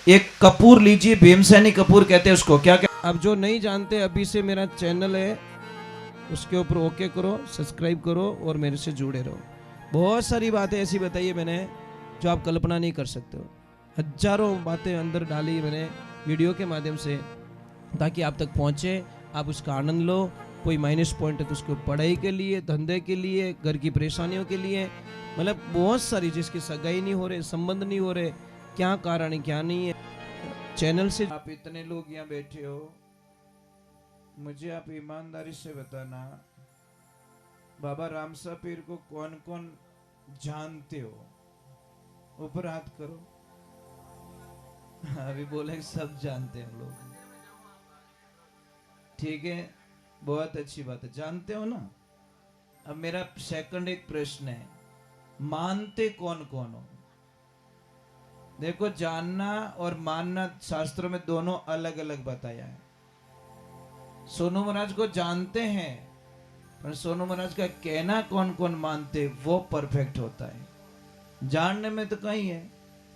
एक कपूर लीजिए, भीमसेनी कपूर कहते हैं उसको। क्या अब जो नहीं जानते, अभी से मेरा चैनल है, उसके ऊपर ओके करो, सब्सक्राइब करो और मेरे से जुड़े रहो। बहुत सारी बातें ऐसी बताई है मैंने जो आप कल्पना नहीं कर सकते हो। हजारों बातें अंदर डाली मैंने वीडियो के माध्यम से, ताकि आप तक पहुंचे, आप उसका आनंद लो। कोई माइनस पॉइंट है तो उसको पढ़ाई के लिए, धंधे के लिए, घर की परेशानियों के लिए, मतलब बहुत सारी, जिसकी सगाई नहीं हो रहे, संबंध नहीं हो रहे, क्या कारण है क्या नहीं है। चैनल से आप इतने लोग यहाँ बैठे हो, मुझे आप ईमानदारी से बताना, बाबा रामसा पीर को कौन कौन जानते हो? ऊपर हाथ करो। अभी बोले सब जानते हैं हम लोग। ठीक है, बहुत अच्छी बात है, जानते हो ना। अब मेरा सेकंड एक प्रश्न है, मानते कौन कौन हो? देखो, जानना और मानना शास्त्रों में दोनों अलग अलग बताया है। सोनू महाराज को जानते हैं, पर सोनू महाराज का कहना कौन कौन मानते वो परफेक्ट होता है। जानने में तो कहीं है,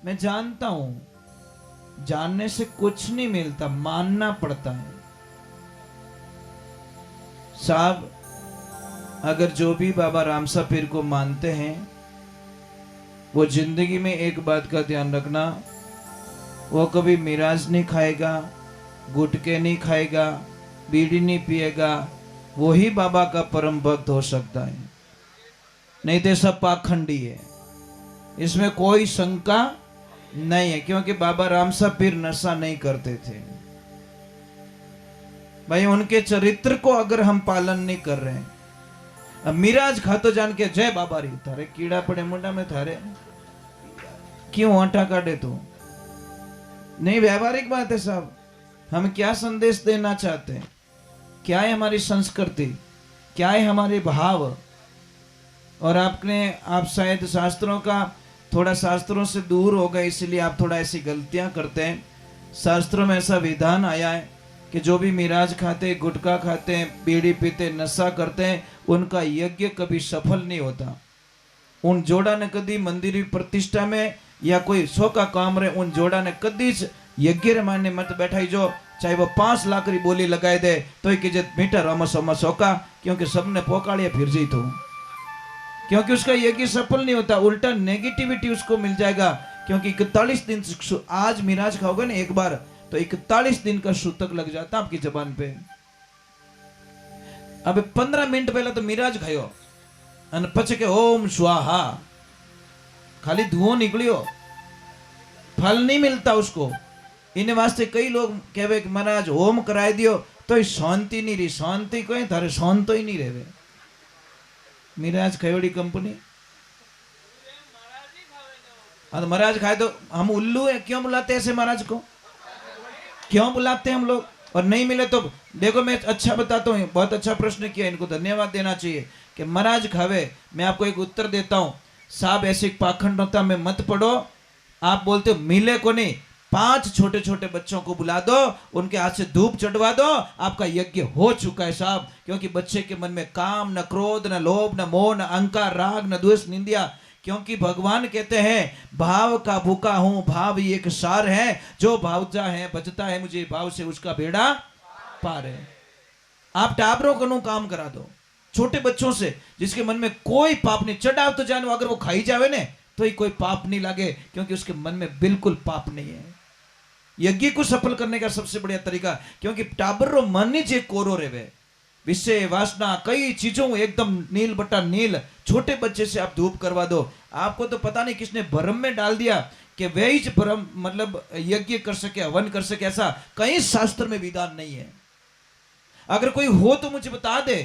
मैं जानता हूं, जानने से कुछ नहीं मिलता, मानना पड़ता है। साहब, अगर जो भी बाबा रामसा पीर को मानते हैं, वो जिंदगी में एक बात का ध्यान रखना, वो कभी मिराज नहीं खाएगा, गुटके नहीं खाएगा, बीड़ी नहीं पिएगा, वो ही बाबा का परम भक्त हो सकता है। नहीं तो सब पाखंडी है, इसमें कोई शंका नहीं है। क्योंकि बाबा रामसा पीर नशा नहीं करते थे भाई। उनके चरित्र को अगर हम पालन नहीं कर रहे हैं, अब मिराज खातो जान के जय बाबा री, थारे कीड़ा पड़े मुंडा में, थारे क्यों आटा काटे? तो नहीं, व्यवहारिक बात है साहब। हम क्या संदेश देना चाहते हैं, क्या है हमारी संस्कृति, क्या है हमारे भाव। और आप शायद शास्त्रों का, थोड़ा शास्त्रों से दूर हो गए, इसलिए आप थोड़ा ऐसी गलतियां करते हैं। शास्त्रों में ऐसा विधान आया है कि जो भी मिराज खाते, गुटखा खाते हैं, बीड़ी पीते, नशा करते हैं, उनका यज्ञ कभी सफल नहीं होता। उन जोड़ा ने कभी मंदिर प्रतिष्ठा में या कोई सो का काम रहे, उन जोड़ा ने कभी यज्ञ माने मत बैठाई जो, चाहे वो 5 लाख री बोली लगाए दे तो ही कि मीठा रमस अमस होका, क्योंकि सबने पोकाड़िया फिर जी तो, क्योंकि उसका यज्ञ सफल नहीं होता, उल्टा नेगेटिविटी उसको मिल जाएगा। क्योंकि 41 दिन, आज मिराज खाओगे ना एक बार, तो 41 दिन का सूतक लग जाता आपकी जबान पे। अब 15 मिनट पहले तो मिराज खायो और पछ के ओम स्वाहा, खाली धुओं निकलियो, फल नहीं मिलता उसको। इन वास्ते कई लोग कहे कि महाराज होम कराए दियो तो शांति नहीं रही। शांति कहे थारे शांत ही नहीं रहे। मिराज खयोड़ी कंपनी, महाराज खाए तो हम उल्लू है, क्यों बुलाते हैं ऐसे महाराज को, क्यों बुलाते हैं हम लोग? और नहीं मिले तो देखो, मैं अच्छा बताता हूँ, बहुत अच्छा प्रश्न किया, इनको धन्यवाद देना चाहिए कि महाराज खावे। मैं आपको एक उत्तर देता हूँ साहब, ऐसे पाखंड होता में मत पड़ो। आप बोलते हो मिले को नहीं, 5 छोटे छोटे बच्चों को बुला दो, उनके हाथ से धूप चढ़वा दो, आपका यज्ञ हो चुका है साहब। क्योंकि बच्चे के मन में काम, न क्रोध, न लोभ, न मोह, न अहंकार, राग, न द्वेष, निंदा। क्योंकि भगवान कहते हैं भाव का भूखा हूं, भाव ही एक सार है, जो भावजा है बचता है मुझे भाव से, उसका बेड़ा पार है। आप टाबरों को काम करा दो, छोटे बच्चों से, जिसके मन में कोई पाप नहीं, चढ़ाव तो जानो, अगर वो खाई जावे ने तो ही कोई पाप नहीं लगे, क्योंकि उसके मन में बिल्कुल पाप नहीं है। यज्ञ को सफल करने का सबसे बढ़िया तरीका, क्योंकि टाबरो मन ही जे कोरो रेवे, विषय वासना कई चीजों एकदम नील बटा नील। छोटे बच्चे से आप धूप करवा दो, आपको तो पता नहीं किसने भ्रम में डाल दिया कि वे ही भ्रम, मतलब यज्ञ कर सके, हवन कर सके, ऐसा कहीं शास्त्र में विधान नहीं है। अगर कोई हो तो मुझे बता दे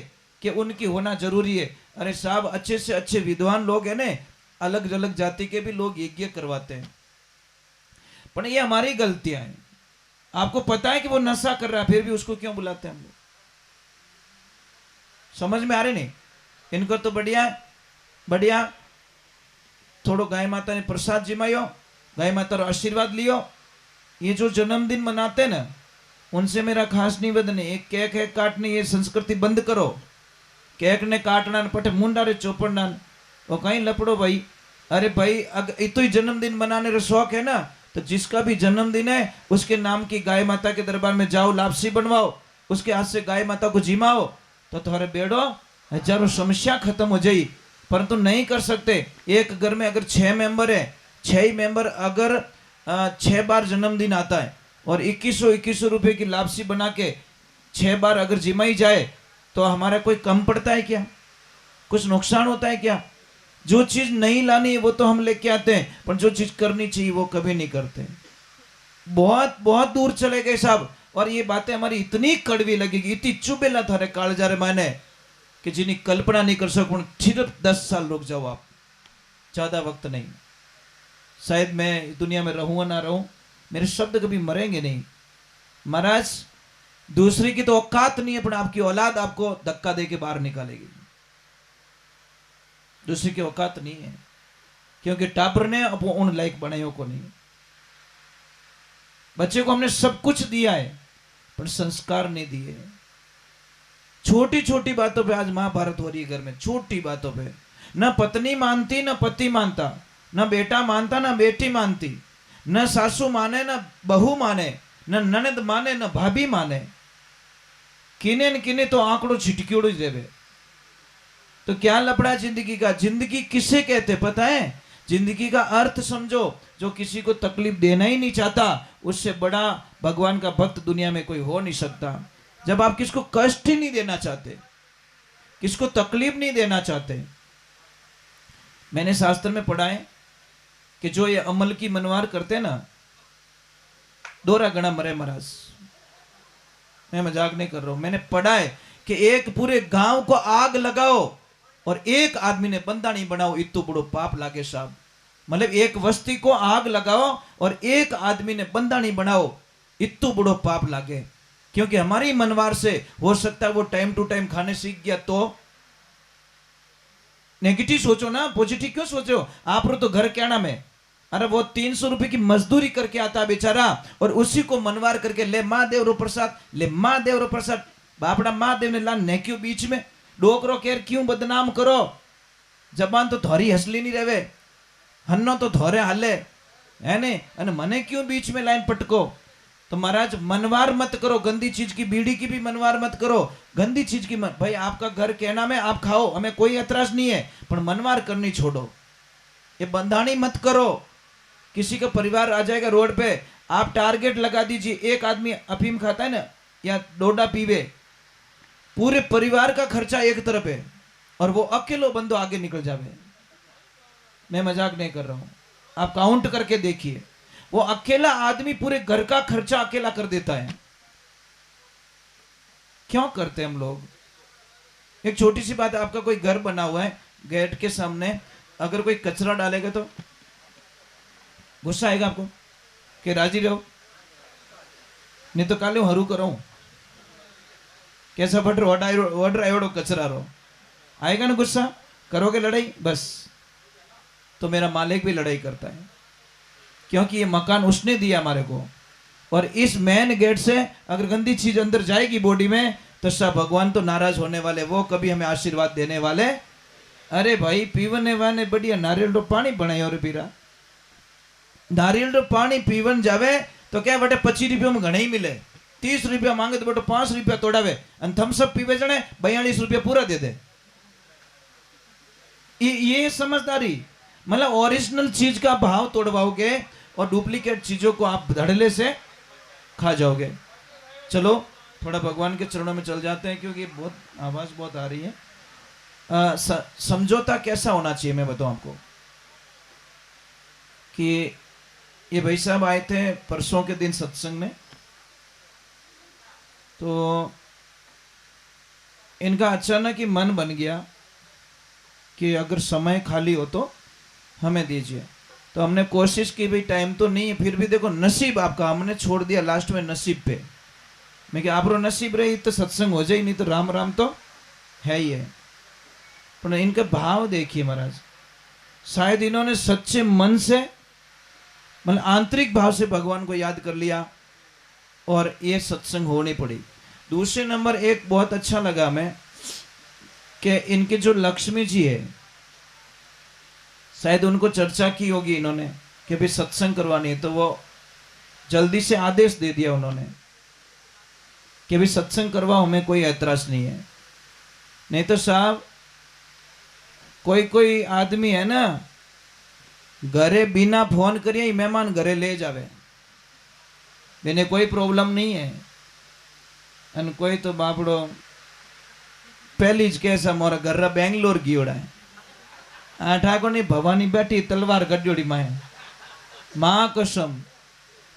कि उनकी होना जरूरी है। अरे साहब, अच्छे से अच्छे विद्वान लोग हैं ने, अलग अलग जाति के भी लोग यज्ञ करवाते हैं, पर ये हमारी गलतियां हैं। आपको पता है कि वो नशा कर रहा है, फिर भी उसको क्यों बुलाते हैं हम लोग? समझ में आ रहे नहीं? इनको तो बढ़िया बढ़िया थोड़ो गाय माता ने प्रसाद जिमायो, गाय माता रो आशीर्वाद लियो। ये जो जन्मदिन मनाते ना, उनसे मेरा खास निवेदन है, एक केक है काटनी, ये संस्कृति बंद करो। केक ने काटना पटे मुंडा रे चौपड़ना, वो कहीं लपड़ो भाई। अरे भाई, अगर इतो ही जन्मदिन मनाने रो शौक है ना, तो जिसका भी जन्मदिन है उसके नाम की गाय माता के दरबार में जाओ, लापसी बनवाओ, उसके हाथ से गाय माता को जिमाओ, तो तुम्हारे बेड़ो हजारों समस्या खत्म हो जाई। परंतु नहीं कर सकते। एक घर में अगर 6 मेंबर है, 6 ही मेंबर अगर 6 बार जन्मदिन आता है और 2100 रुपए की लापसी बना के 6 बार अगर जिमाई जाए तो हमारा कोई कम पड़ता है क्या? कुछ नुकसान होता है क्या? जो चीज नहीं लानी वो तो हम लेके आते हैं, पर जो चीज करनी चाहिए वो कभी नहीं करते। बहुत बहुत दूर चले गए साहब। और ये बातें हमारी इतनी कड़वी लगेगी, इतनी चुबेला थारे कालजारे माने कि जिन्हें कल्पना नहीं कर सकूं। सिर्फ 10 साल रुक जाओ आप, ज्यादा वक्त नहीं। शायद मैं दुनिया में रहूंगा ना रहूं, मेरे शब्द कभी मरेंगे नहीं। महाराज दूसरी की तो औकात नहीं है, पर आपकी औलाद आपको धक्का दे के बाहर निकालेगी। दूसरी की औकात नहीं है, क्योंकि टापर ने अब उन लायक बनायो को नहीं। बच्चे को हमने सब कुछ दिया है पर संस्कार नहीं दिए। छोटी छोटी बातों पे आज महाभारत हो रही है घर में, छोटी बातों पे। न पत्नी मानती न पति मानता, न बेटा मानता न बेटी मानती, न सासू माने न बहू माने, न ननद माने न भाभी माने। किने न किने तो आंकड़ो छिटकियोड़ो ही देवे। तो क्या लपड़ा जिंदगी का? जिंदगी किसे कहते पता है? जिंदगी का अर्थ समझो। जो किसी को तकलीफ देना ही नहीं चाहता, उससे बड़ा भगवान का भक्त दुनिया में कोई हो नहीं सकता। जब आप किसको कष्ट ही नहीं देना चाहते, किसको तकलीफ नहीं देना चाहते। मैंने शास्त्र में पढ़ा है कि जो ये अमल की मनवार करते ना, दोरा गणा मरे महाराज। मैं मजाक नहीं कर रहा हूं। मैंने पढ़ा है कि एक पूरे गांव को आग लगाओ और एक आदमी ने बंदा नहीं बनाओ, इतु बड़ो पाप लागे साहब। मतलब एक बस्ती को आग लगाओ और एक आदमी ने बंदा नहीं बनाओ, इतु बड़ो पाप लागे। क्योंकि हमारी मनवार से हो सकता है वो टाइम टू टाइम खाने सीख गया तो। नेगेटिव सोचो ना, पॉजिटिव क्यों सोचो? आप तो घर क्या नाम है? अरे वो 300 रुपए की मजदूरी करके आता बेचारा, और उसी को मनवार करके ले महादेव रो प्रसाद, ले महादेव रो प्रसाद। बापड़ा महादेव ने ला ने क्यों बीच में डोकरो केर क्यों बदनाम करो? जबान तो थोड़ी हसली नहीं रहे, हन्नो तो थोड़े हाले है ने, अने मने क्यों बीच में लाइन पटको? तो महाराज मनवार मत करो। गंदी चीज की, बीड़ी की भी मनवार मत करो, गंदी चीज की मत। भाई आपका घर कहना में आप खाओ, हमें कोई एतराज नहीं है, पर मनवार करनी छोड़ो। ये बंधानी मत करो। किसी का परिवार आ जाएगा रोड पे, आप टारगेट लगा दीजिए। एक आदमी अफीम खाता है ना या डोडा पीवे, पूरे परिवार का खर्चा एक तरफ है और वो अकेलो बंदो आगे निकल जावे। मैं मजाक नहीं कर रहा हूं, आप काउंट करके देखिए। वो अकेला आदमी पूरे घर का खर्चा अकेला कर देता है। क्यों करते हम लोग? एक छोटी सी बात है, आपका कोई घर बना हुआ है, गेट के सामने अगर कोई कचरा डालेगा तो गुस्सा आएगा आपको कि राजी रहो, नहीं तो काले हरू करो कैसा फट रो कचरा रो, आएगा ना गुस्सा? करोगे लड़ाई? बस तो मेरा मालिक भी लड़ाई करता है, क्योंकि ये मकान उसने दिया हमारे को। और इस मेन गेट से अगर गंदी चीज अंदर जाएगी बॉडी में तो सब भगवान तो नाराज होने वाले, वो कभी हमें आशीर्वाद देने वाले। अरे भाई पीवने वाले बढ़िया नारियल रो पानी बनाए और पीरा, नारियल रो पानी पीवन जावे तो क्या बटे 25 रुपये में घने ही मिले। 30 रुपया मांगे तो बेटो 5 रुपया तोड़ावे, थम्सअप पीवे जने 42 रुपया पूरा दे दे। ये समझदारी। मतलब ओरिजिनल चीज का भाव तोड़वाओगे और डुप्लीकेट चीजों को आप धड़ल्ले से खा जाओगे। चलो थोड़ा भगवान के चरणों में चल जाते हैं, क्योंकि बहुत आवाज बहुत आ रही है। समझौता कैसा होना चाहिए मैं बताऊं आपको। कि ये भाई साहब आए थे परसों के दिन सत्संग में, तो इनका अचानक ही मन बन गया कि अगर समय खाली हो तो हमें दीजिए। तो हमने कोशिश की, भाई टाइम तो नहीं है, फिर भी देखो नसीब आपका, हमने छोड़ दिया लास्ट में नसीब पे। मैं क्या आप रो नसीब रही तो सत्संग हो जाए, नहीं तो राम राम तो है ही है। पर इनका भाव देखिए महाराज, शायद इन्होंने सच्चे मन से मतलब आंतरिक भाव से भगवान को याद कर लिया और ये सत्संग होनी पड़ी। दूसरे नंबर एक बहुत अच्छा लगा मैं कि इनके जो लक्ष्मी जी है, शायद उनको चर्चा की होगी इन्होंने कि भाई सत्संग करवानी है, तो वो जल्दी से आदेश दे दिया उन्होंने कि भी सत्संग करवाओ, हमें कोई ऐतराज नहीं है। नहीं तो साहब कोई कोई आदमी है ना, घरे बिना फोन करिए ही मेहमान घरे ले जावे, मैंने कोई प्रॉब्लम नहीं है। अन कोई तो बापड़ो पहली ज कैसा मोरा घर बेंगलोर गयोड़ा है, आ ठाकुर नहीं भवानी बैठी तलवार गड्योड़ी माए माँ कसम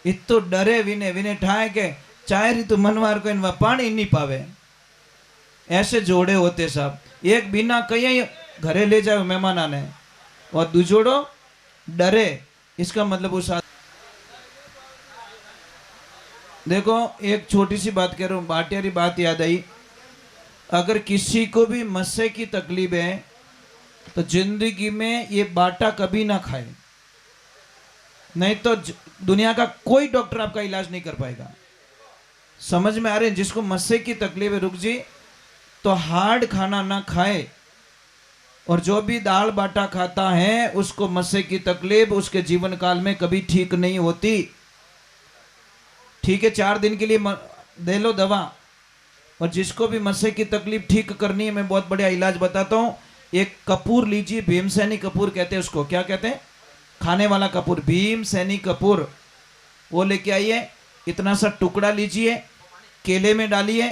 इतो डरे विने विने ठाए के चाय री तो मनवार को इनवा पानी नहीं पावे, ऐसे जोड़े होते साहब। एक बिना कहीं घरे ले जाए मेहमान आने और दूजोड़ो डरे, इसका मतलब उस देखो एक छोटी सी बात कह रहा हूँ, बाटियारी बात याद आई। अगर किसी को भी मस्से की तकलीफ है तो जिंदगी में ये बाटा कभी ना खाए, नहीं तो दुनिया का कोई डॉक्टर आपका इलाज नहीं कर पाएगा। समझ में आ रहे हैं? जिसको मस्से की तकलीफ है रुक जी, तो हार्ड खाना ना खाए, और जो भी दाल बाटा खाता है उसको मस्से की तकलीफ उसके जीवन काल में कभी ठीक नहीं होती। ठीक है, 4 दिन के लिए दे लो दवा, और जिसको भी मस्से की तकलीफ ठीक करनी है मैं बहुत बढ़िया इलाज बताता हूँ। एक कपूर लीजिए, भीमसेनी कपूर कहते हैं उसको, क्या कहते हैं? खाने वाला कपूर, भीमसेनी कपूर, वो लेके आइए। इतना सा टुकड़ा लीजिए, केले में डालिए,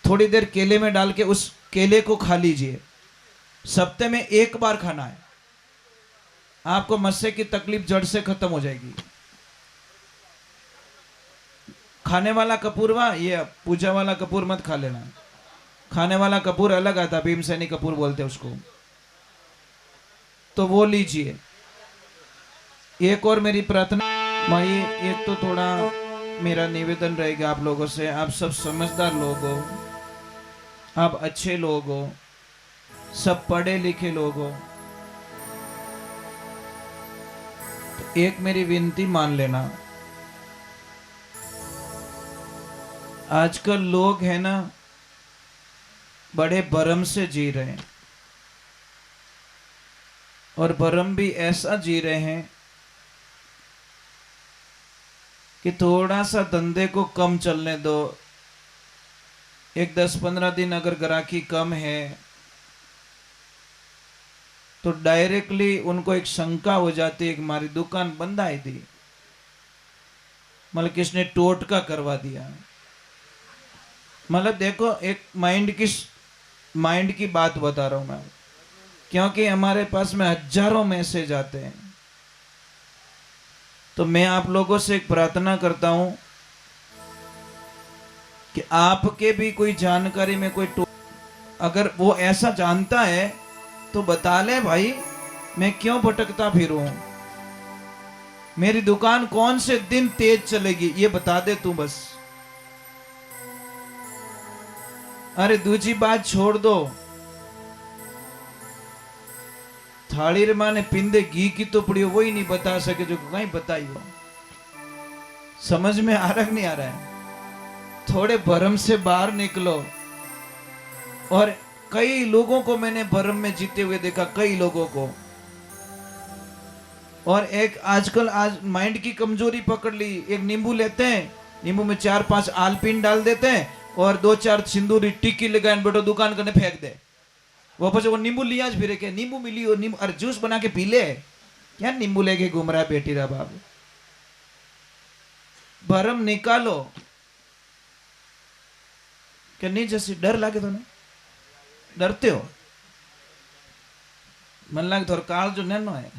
थोड़ी देर केले में डाल के उस केले को खा लीजिए। सप्ताह में 1 बार खाना है, आपको मस्से की तकलीफ जड़ से खत्म हो जाएगी। खाने वाला कपूर वा, ये पूजा वाला कपूर मत खा लेना, खाने वाला कपूर अलग आता, भीमसेनी कपूर बोलते हैं उसको, तो वो लीजिए। एक और मेरी प्रार्थना भाई, एक तो थोड़ा मेरा निवेदन रहेगा आप लोगों से, आप सब समझदार लोग हो, आप अच्छे लोग हो, सब पढ़े लिखे लोग हो, तो एक मेरी विनती मान लेना। आजकल लोग है ना बड़े भरम से जी रहे हैं, और भरम भी ऐसा जी रहे हैं कि थोड़ा सा धंधे को कम चलने दो, एक 10-15 दिन अगर ग्राहकी कम है तो डायरेक्टली उनको एक शंका हो जाती है कि हमारी दुकान बंद आई थी, मतलब किसने टोटका करवा दिया। मतलब देखो, एक माइंड की बात बता रहा हूं मैं, क्योंकि हमारे पास में हजारों मैसेज आते हैं। तो मैं आप लोगों से एक प्रार्थना करता हूं कि आपके भी कोई जानकारी में कोई अगर वो ऐसा जानता है तो बता ले भाई, मैं क्यों भटकता फिरूं, मेरी दुकान कौन से दिन तेज चलेगी ये बता दे तू बस। अरे दूसरी बात छोड़ दो, थाली रे माने पिंदे घी की तो पड़ी, वो ही नहीं बता सके जो कहीं बताई हो। समझ में आ रहा नहीं आ रहा है? थोड़े भरम से बाहर निकलो। और कई लोगों को मैंने भरम में जीते हुए देखा, कई लोगों को। और एक आजकल आज माइंड की कमजोरी पकड़ ली, एक नींबू लेते हैं, नींबू में 4-5 आलपीन डाल देते हैं और 2-4 सिंदूरी टिक्की लगाए बेटो दुकान करने फेंक दे। वापस वो नींबू लिया फिर के नींबू मिली और नींबू, अरे जूस बना के पी ले, क्या नींबू लेके घूम रहा है बेटी रा बाबू। भरम निकालो। क्या नहीं जैसे डर लागे तो नहीं डरते हो? मन लागे थोड़ा काल जो नैनो है,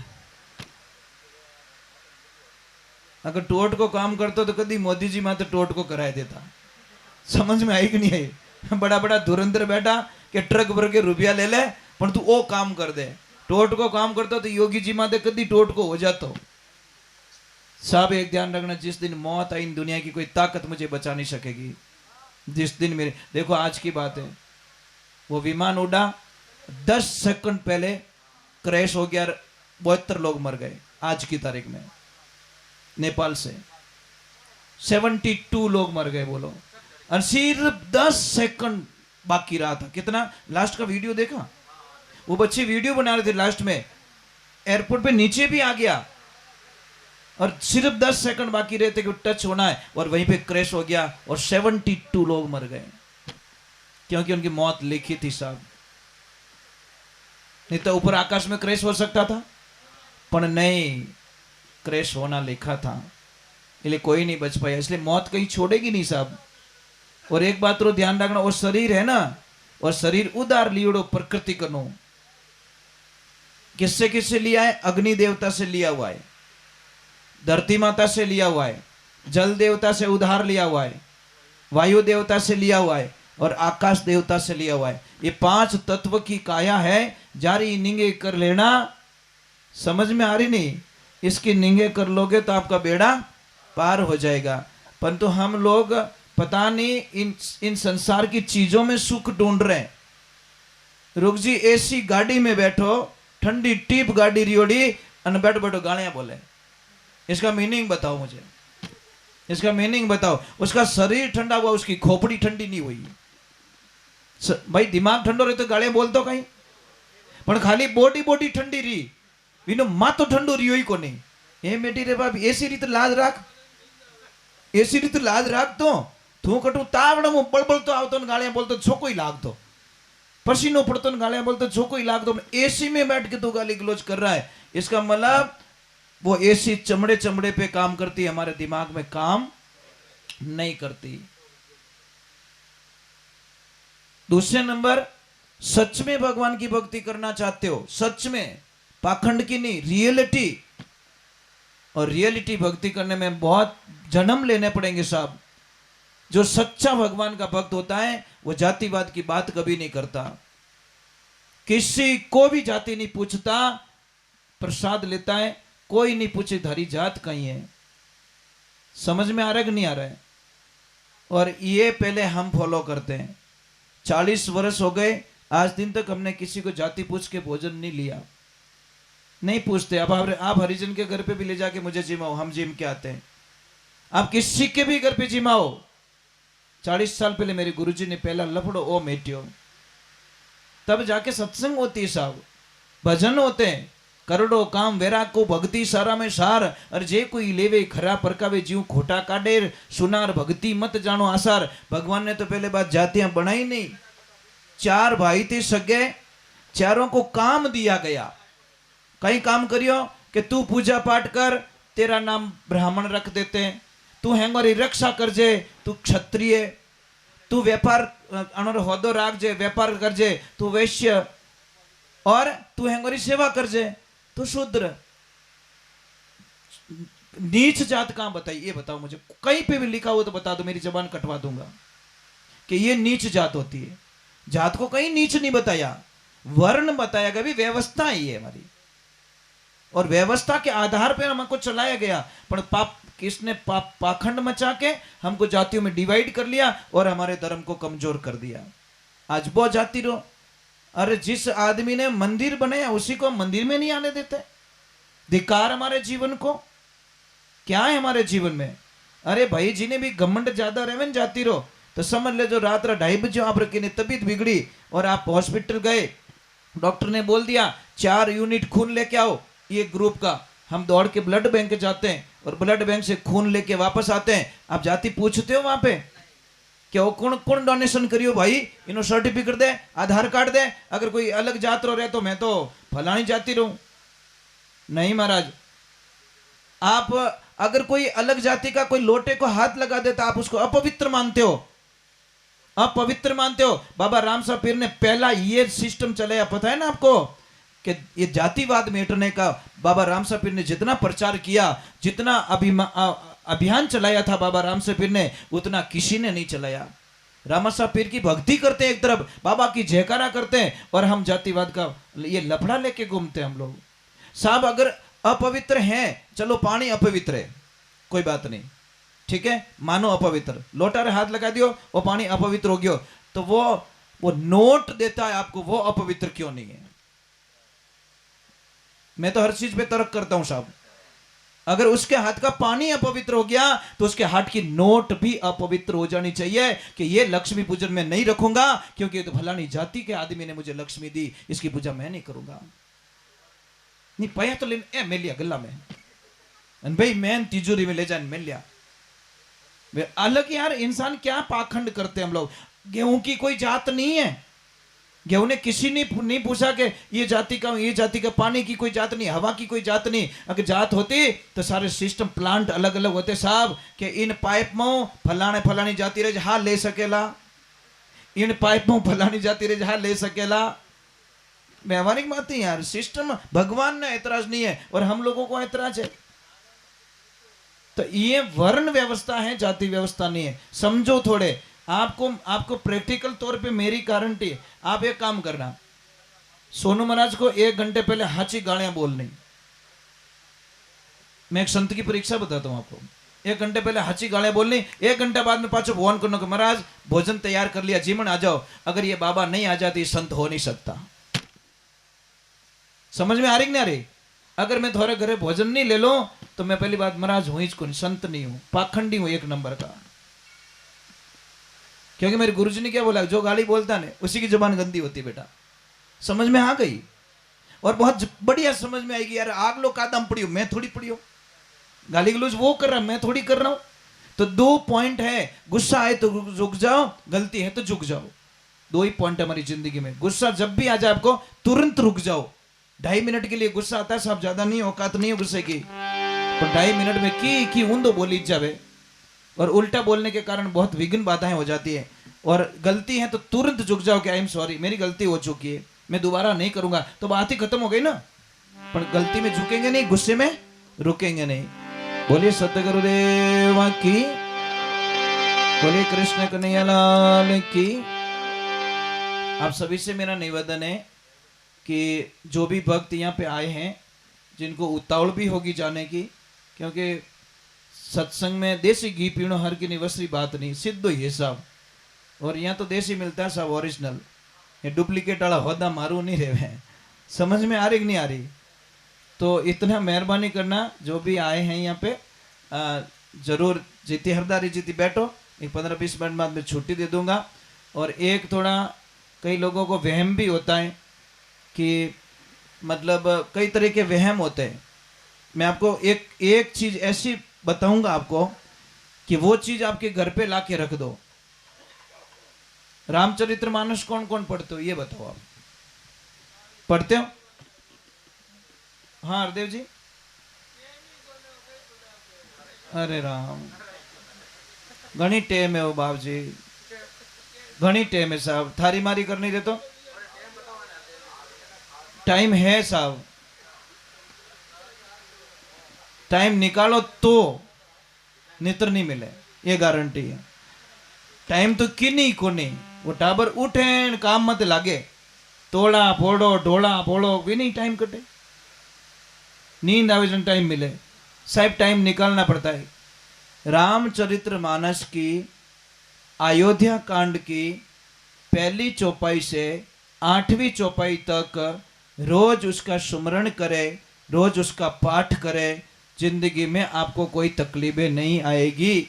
अगर टोट को काम करते तो कभी मोदी जी माते टोट को कराए देता। समझ में आई कि नहीं आई? बड़ा बड़ा धुरंधर बैठा कि ट्रक भर के रुपया ले ले पर तू वो काम कर दे। टोट को काम करता तो योगी जी माते कभी टोट को हो जाता। सब एक ध्यान रखना, जिस दिन मौत आई दुनिया की कोई ताकत मुझे बचा नहीं सकेगी। जिस दिन मेरे, देखो आज की बात है, वो विमान उड़ा 10 सेकंड पहले क्रैश हो गया, 72 लोग मर गए। आज की तारीख में नेपाल से 72 लोग मर गए बोलो, और सिर्फ 10 सेकंड बाकी रहा था। कितना लास्ट का वीडियो देखा? वो बच्चे वीडियो बना रहे थे, लास्ट में एयरपोर्ट पे नीचे भी आ गया, और सिर्फ 10 सेकंड बाकी रहते कि टच होना है और वहीं पे क्रैश हो गया और 72 लोग मर गए, क्योंकि उनकी मौत लिखी थी साहब। नहीं तो ऊपर आकाश में क्रैश हो सकता था, पर नहीं, क्रैश होना लिखा था, इसलिए कोई नहीं बच पाया। इसलिए मौत कहीं छोड़ेगी नहीं साहब। और एक बात रो ध्यान रखना, वो शरीर है ना, और शरीर उदार लियोड़ो प्रकृति कनो। किससे किससे लिया है? अग्नि देवता से लिया हुआ है, धरती माता से लिया हुआ है, जल देवता से उधार लिया हुआ है, वायु देवता से लिया हुआ है, और आकाश देवता से लिया हुआ है। ये 5 तत्व की काया है। जारी निंगे कर लेना, समझ में आ रही नहीं? इसकी निंगे कर लोगे तो आपका बेड़ा पार हो जाएगा। परंतु हम लोग पता नहीं इन संसार की चीजों में सुख ढूंढ रहे हैं। रुक जी, एसी गाड़ी में बैठो, ठंडी टीप गाड़ी रियोड़ी, अन बैठो बैठो गालियां बोले। इसका मीनिंग बताओ मुझे, इसका मीनिंग बताओ। उसका शरीर ठंडा हुआ, उसकी खोपड़ी ठंडी नहीं हुई। भाई दिमाग ठंडो रहे तो गालियां बोलतो कहीं, पर खाली बॉडी बॉडी ठंडी रही, विनो मातो ठंडो रियो ही को नहीं। ए बेटी रे बाप, एसी रीत लाज राख, एसी रीत लाज राख। तो तू कटू तावड़ मु बळबळ तो आवतो ने गालियां बोलतो छोको ही लागतो, पसीनो पड़तो ने गालियां बोलतो छोको ही लागतो। एसी में बैठ के तू गाली गलोच कर रहा है, इसका मतलब वो एसी चमड़े चमड़े पे काम करती है, हमारे दिमाग में काम नहीं करती। दूसरे नंबर, सच में भगवान की भक्ति करना चाहते हो, सच में, पाखंड की नहीं, रियलिटी। और रियलिटी भक्ति करने में बहुत जन्म लेने पड़ेंगे साहब। जो सच्चा भगवान का भक्त होता है वो जातिवाद की बात कभी नहीं करता, किसी को भी जाति नहीं पूछता, प्रसाद लेता है, कोई नहीं पूछे धारी जात कहीं है। समझ में आ रहा है कि नहीं आ रहा है? और ये पहले हम फॉलो करते हैं। 40 वर्ष हो गए, आज दिन तक हमने किसी को जाति पूछ के भोजन नहीं लिया, नहीं पूछते। अब आप हरिजन के घर पे भी ले जाके मुझे जिमाओ, हम जिम के आते हैं। आप किसी के भी घर पे जिमाओ। 40 साल पहले मेरे गुरुजी ने पहला लफड़ो ओ मेटियो, तब जाके सत्संग होती है साहब, भजन होते हैं। करोड़ो काम वेरा को भक्ति सारा में सार, और जे कोई लेवे खरा परकावे जीव खोटा काढे, सुनार भक्ति मत जानो आसार। भगवान ने तो पहले बात जातियां बनाई नहीं। 4 भाई थे सगे, चारों को काम दिया गया। कई काम करियो कि तू पूजा पाठ कर, तेरा नाम ब्राह्मण रख देते हैं, तू हेंगोरी रक्षा करजे, तू क्षत्रिय, तू व्यापार अनोर होदो राखजे, व्यापार करजे, तू वैश्य, और तू हेंगोरी सेवा करजे, तू शूद्र। नीच जात कहां बताई? ये बताओ मुझे, कहीं पे भी लिखा हो तो बता दो, मेरी जबान कटवा दूंगा कि ये नीच जात होती है। जात को कहीं नीच नहीं बताया, वर्ण बताया गया, भी व्यवस्था ही है हमारी, और व्यवस्था के आधार पर हमको चलाया गया। पर पाप किसने पाखंड मचा के हमको जातियों में डिवाइड कर लिया और हमारे धर्म को कमजोर कर दिया। आज बहुत जाति रो, अरे जिस आदमी ने मंदिर बनाया उसी को मंदिर में नहीं आने देते। धिकार हमारे जीवन को, क्या है हमारे जीवन में? अरे भाई, जिन्हें भी घमंड ज्यादा रहे जाति रो, तो समझ ले जो रात 2:30 बजे आप रखी तबीयत बिगड़ी और आप हॉस्पिटल गए, डॉक्टर ने बोल दिया 4 यूनिट खून लेके आओ ये ग्रुप का। हम दौड़ के ब्लड बैंक जाते हैं और ब्लड बैंक से खून लेके वापस आते हैं। आप जाति पूछते हो वहां पे क्या वो कौन कौन डोनेशन करियो भाई, इनो सर्टिफिकेट दे, आधार कार्ड दे। अगर कोई अलग जात रो रहे तो मैं तो फलानी जाति रहूं। नहीं महाराज, आप अगर कोई अलग जाति का कोई लोटे को हाथ लगा देता आप उसको अपवित्र मानते हो, अपवित्र मानते हो। बाबा राम साहब पीर ने पहला ये सिस्टम चलाया, पता है ना आपको, कि ये जातिवाद मिटने का बाबा राम साहब पीर ने जितना प्रचार किया, जितना अभियान चलाया था बाबा राम साहब पीर ने, उतना किसी ने नहीं चलाया। रामा साहब पीर की भक्ति करते हैं एक तरफ, बाबा की जयकारा करते हैं, और हम जातिवाद का ये लफड़ा लेके घूमते हैं हम लोग। साहब अगर अपवित्र हैं, चलो पानी अपवित्र है, कोई बात नहीं, ठीक है, मानो अपवित्र, लोटा रे हाथ लगा दियो वो पानी अपवित्र हो गयो, तो वो नोट देता है आपको, वो अपवित्र क्यों नहीं है? मैं तो हर चीज पे तर्क करता हूं साहब। अगर उसके हाथ का पानी अपवित्र हो गया तो उसके हाथ की नोट भी अपवित्र हो जानी चाहिए कि ये लक्ष्मी पूजन में नहीं रखूंगा क्योंकि तो फलानी जाति के आदमी ने मुझे लक्ष्मी दी, इसकी पूजा मैं नहीं करूंगा। नहीं पाया तो ले मैं लिया गला में, અને भाई मैं तिजोरी में ले जाने मिल लिया। अलग यार, इंसान क्या पाखंड करते हैं हम लोग। गेहूं की कोई जात नहीं है, गेहूं ने किसी ने नहीं पूछा कि ये जाति का, ये जाति का, पानी की कोई जात नहीं, हवा की कोई जात नहीं। अगर जात होती तो सारे सिस्टम प्लांट अलग अलग होते साहब, कि इन पाइप में फलाने फलानी जाति रहे हाँ ले सकेला, इन पाइप में फलानी जाति रहे हाँ ले सकेला। व्यवहारिक बात है यार, सिस्टम भगवान ने ऐतराज नहीं है और हम लोगों को ऐतराज है। तो ये वर्ण व्यवस्था है, जाति व्यवस्था नहीं है। समझो थोड़े, आपको प्रैक्टिकल तौर पे मेरी गारंटी है। आप एक काम करना, सोनू महाराज को 1 घंटे पहले हाची गालियां बोलनी। मैं एक संत की परीक्षा बताता हूं आपको। 1 घंटे पहले हाची गालियां बोलनी, 1 घंटे बाद में पाछो फोन करना कि महाराज भोजन तैयार कर लिया, जीवन आ जाओ। अगर ये बाबा नहीं आ जाती संत हो नहीं सकता। समझ में आ रही कि नहीं आ रही? अगर मैं थोड़े घरे भोजन नहीं ले लो तो मैं पहली बात महाराज हूं ही कौन, संत नहीं हूं, पाखंडी हूं 1 नंबर का। क्योंकि मेरे गुरुजी ने क्या बोला, जो गाली बोलता है उसी की जुबान गंदी होती है बेटा। समझ में आ गई? और बहुत बढ़िया समझ में आएगी यार। आग लो कादम पड़ी हो, मैं थोड़ी पड़ी हो। गाली गलौज वो कर रहा, मैं थोड़ी कर रहा हूं। तो 2 पॉइंट है, गुस्सा आए तो रुक जाओ, गलती है तो झुक जाओ। 2 ही पॉइंट हमारी जिंदगी में। गुस्सा जब भी आ जाए आपको तुरंत रुक जाओ। 2.5 मिनट के लिए गुस्सा आता है साहब, ज्यादा नहीं, औकात नहीं है गुस्से की। तो 2.5 मिनट में की ऊंदो बोली जावे, और उल्टा बोलने के कारण बहुत विघ्न बाधाएं हो जाती है। और गलती है तो तुरंत झुक जाओ कि आई एम सॉरी, मेरी गलती हो चुकी है, मैं दोबारा नहीं करूंगा। तो बात ही खत्म हो गई ना। पर गलती में झुकेंगे नहीं, गुस्से में रुकेंगे नहीं। बोलिए सतगुरुदेव की, बोलिए कृष्ण कन्हैया लाल की। आप सभी से मेरा निवेदन है कि जो भी भक्त यहाँ पे आए हैं, जिनको उतावल भी होगी जाने की, क्योंकि सत्संग में देसी घी पीणो हर की निवसरी बात नहीं, सिद्ध ही है साहब। और यहाँ तो देसी मिलता है साहब, ओरिजिनल। ये डुप्लीकेट वाला होदा मारू नहीं रहे। समझ में आ रही कि नहीं आ रही? तो इतना मेहरबानी करना, जो भी आए हैं यहाँ पे जरूर जीती हरदारी जीती बैठो। एक 15-20 मिनट बाद में छुट्टी दे दूंगा। और एक थोड़ा कई लोगों को वहम भी होता है कि मतलब कई तरह के वहम होते हैं। मैं आपको एक चीज ऐसी बताऊंगा आपको कि वो चीज आपके घर पे लाके रख दो। रामचरितमानस कौन कौन पढ़ते हो ये बताओ। आप पढ़ते हो? हाँ हरदेव जी। अरे राम, घनी टेम है वो बाप जी, घनी टेम है साहब। थारी मारी करनी दे तो टाइम है साहब, टाइम निकालो तो नितर नहीं मिले, ये गारंटी है। टाइम तो किन्हीं को नहीं, वो टाबर उठे काम मत लागे, तोड़ा फोड़ो ढोला फोड़ो भी नहीं टाइम कटे। नींद आवे जन टाइम मिले साहब, टाइम निकालना पड़ता है। रामचरितमानस की अयोध्या कांड की पहली चौपाई से 8वीं चौपाई तक रोज उसका सुमरण करे, रोज उसका पाठ करे, जिंदगी में आपको कोई तकलीफें नहीं आएगी।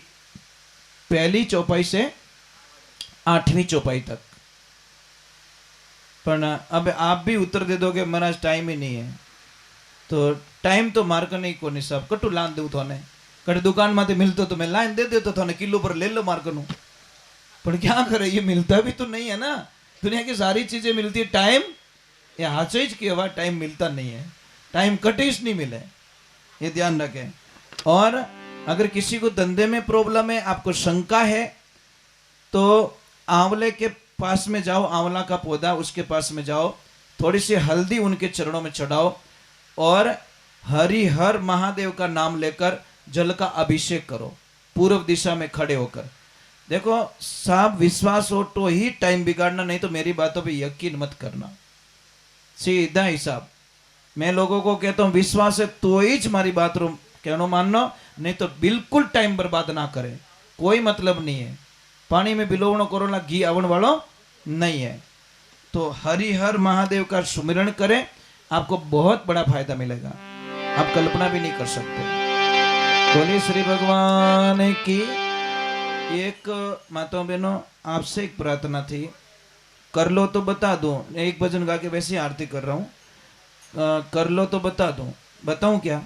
पहली चौपाई से 8वीं चौपाई तक। पर अब आप भी उत्तर दे दोगे महाराज टाइम ही नहीं है, तो टाइम तो मार्क नहीं को नहीं सब कटू लान दू थोने कट दुकान में मिलते तो मैं लाइन दे देता थोने किलो पर ले लो मार्क नु। पर क्या करे, ये मिलता भी तो नहीं है ना। दुनिया की सारी चीजें मिलती है, टाइम ये हाचेज की हवा, टाइम मिलता नहीं है, टाइम कटिश नहीं मिले, ये ध्यान रखें। और अगर किसी को धंधे में प्रॉब्लम है, आपको शंका है, तो आंवले के पास में जाओ, आंवला का पौधा उसके पास में जाओ, थोड़ी सी हल्दी उनके चरणों में चढ़ाओ और हरिहर महादेव का नाम लेकर जल का अभिषेक करो, पूर्व दिशा में खड़े होकर। देखो साहब, विश्वास हो तो ही टाइम बिगाड़ना, नहीं तो मेरी बातों पे यकीन मत करना, सीधा हिसाब। मैं लोगों को कहता हूं विश्वास है तो ही हमारी बात रो कहनो मानना, नहीं तो बिल्कुल टाइम बर्बाद ना करे, कोई मतलब नहीं है। पानी में बिलोवणो करोना घी आवण वालो नहीं है। तो हरिहर महादेव का सुमिरण करें, आपको बहुत बड़ा फायदा मिलेगा, आप कल्पना भी नहीं कर सकते। बोलिए श्री भगवान की। एक माताओं बहनों, आपसे एक प्रार्थना थी, कर लो तो बता दो। एक भजन गा के वैसे आरती कर रहा हूं, कर लो तो बता दूं। बताऊं क्या?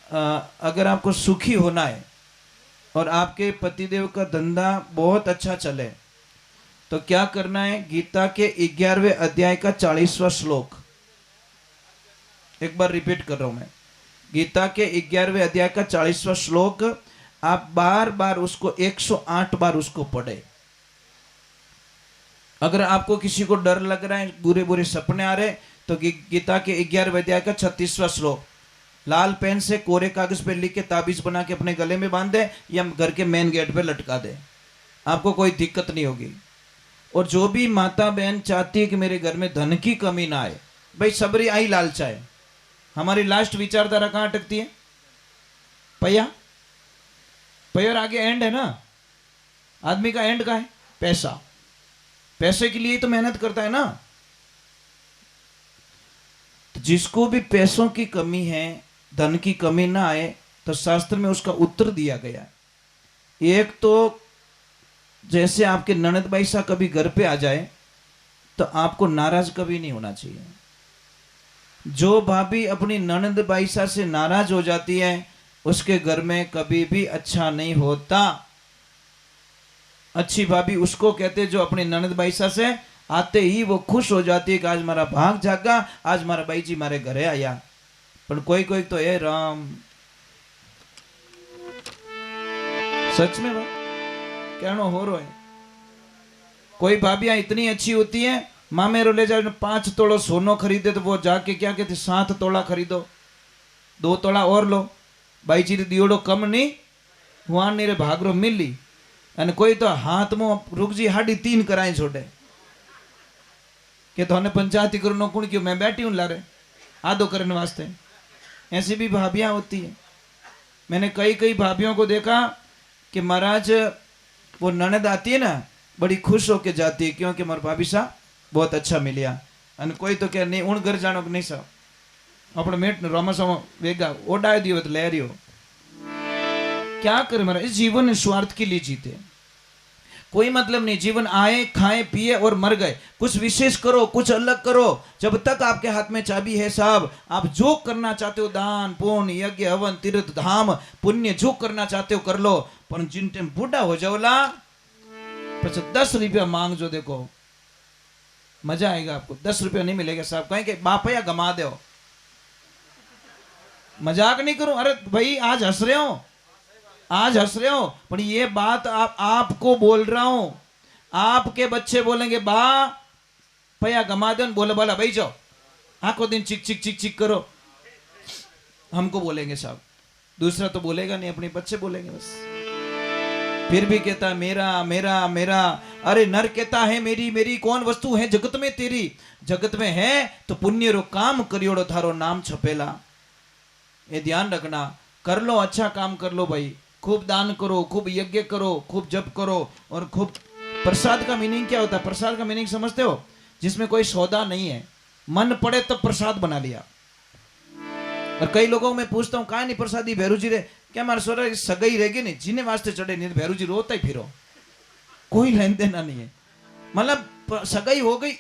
अगर आपको सुखी होना है और आपके पतिदेव का धंधा बहुत अच्छा चले तो क्या करना है? गीता के 11वें अध्याय का 40वां श्लोक, एक बार रिपीट कर रहा हूं मैं। गीता के 11वें अध्याय का 40वां श्लोक आप बार बार उसको 108 बार उसको पढ़े। अगर आपको किसी को डर लग रहा है, बुरे बुरे सपने आ रहे, तो गीता के 11वें अध्याय का 36वां श्लोक लाल पेन से कोरे कागज पे लिख के ताबीज बना के अपने गले में बांध दे या घर के मेन गेट पे लटका दे, आपको कोई दिक्कत नहीं होगी। और जो भी माता बहन चाहती है कि मेरे घर में धन की कमी ना आए, भाई सबरी आई लालचा है। हमारी लास्ट विचारधारा कहां अटकती है? पैया पैर आगे एंड है ना। आदमी का एंड का है पैसा, पैसे के लिए तो मेहनत करता है ना। तो जिसको भी पैसों की कमी है, धन की कमी ना आए, तो शास्त्र में उसका उत्तर दिया गया है। एक तो जैसे आपके ननद भाई सा कभी घर पे आ जाए तो आपको नाराज कभी नहीं होना चाहिए। जो भाभी अपनी ननद भाई सा से नाराज हो जाती है उसके घर में कभी भी अच्छा नहीं होता। अच्छी भाभी उसको कहते जो अपनी ननद भाई सा से आते ही वो खुश हो जाती है कि आज मारा भाग जागा, आज मारा भाई जी मारे घरे आया। पर कोई कोई तो ए राम, सच में बात कहना हो रहा है। कोई भाभियां इतनी अच्छी होती है, माँ मेरे ले जाओ 5 तोड़ा सोनो खरीदे तो वो जाके क्या कहते 7 तोड़ा खरीदो, 2 तोड़ा और लो, भाई जी दियोड़ो कम नहीं वहां नीरे भागरो मिली। અને કોઈ તો હાથમાં રૂકજી 3.5 कराए छोड़े कि तो पंचायती करो कुण क्यों मैं बैठी हूं लारे आधो करने वास्ते। ऐसी भी भाभियां होती है। मैंने कई कई भाभियों को देखा कि महाराज वो ननद आती है ना, बड़ी खुश होके जाती है क्योंकि मार भाभी सा बहुत अच्छा मिलिया। અને कोई तो क्या नहीं उन घर जानो कि नहीं सा अपने मेट रमसम वेगा ओडाय दियो तो ले रियो। क्या करे महाराज, इस जीवन स्वार्थ के लिए जीते, कोई मतलब नहीं। जीवन आए खाए पिए और मर गए। कुछ विशेष करो, कुछ अलग करो। जब तक आपके हाथ में चाबी है साहब, आप जो करना चाहते हो दान पुण्य यज्ञ हवन तीर्थ धाम पुण्य जो करना चाहते हो कर लो। पर जिन टाइम बूढ़ा हो जाओला पीछे 10 रुपया मांग जो, देखो मजा आएगा आपको। 10 रुपया नहीं मिलेगा साहब, कहें कि बापया गमा दो। मजाक नहीं करूं, अरे भाई आज हंस रहे हो, आज हंस रहे हो, पर ये बात आपको बोल रहा हूं। आपके बच्चे बोलेंगे बा भैया गमा दो, बोले बोला भाई जाओ आखो दिन चिक चिक चिक चिक करो, हमको बोलेंगे साहब। दूसरा तो बोलेगा नहीं, अपने बच्चे बोलेंगे बस। फिर भी कहता है मेरा मेरा मेरा। अरे नर कहता है मेरी मेरी कौन वस्तु है जगत में तेरी। जगत में है तो पुण्य रो काम करियोड़ो थारो नाम छपेला। ये ध्यान रखना, कर लो अच्छा काम कर लो भाई, खूब दान करो, खूब यज्ञ करो, खूब जप करो। और खूब प्रसाद का मीनिंग क्या होता है? प्रसाद का मीनिंग समझते हो? जिसमें कोई सौदा नहीं है, मन पड़े तब प्रसाद बना लिया। और कई लोगों में पूछता हूं कहा नहीं प्रसादी भैरू जी रे, क्या हमारे सोरा सगाई रहेगी नहीं, जिन्हें वास्ते चढ़े नहीं भैरू जी रोता ही फिरो, कोई लेन देना नहीं है। मतलब सगाई हो गई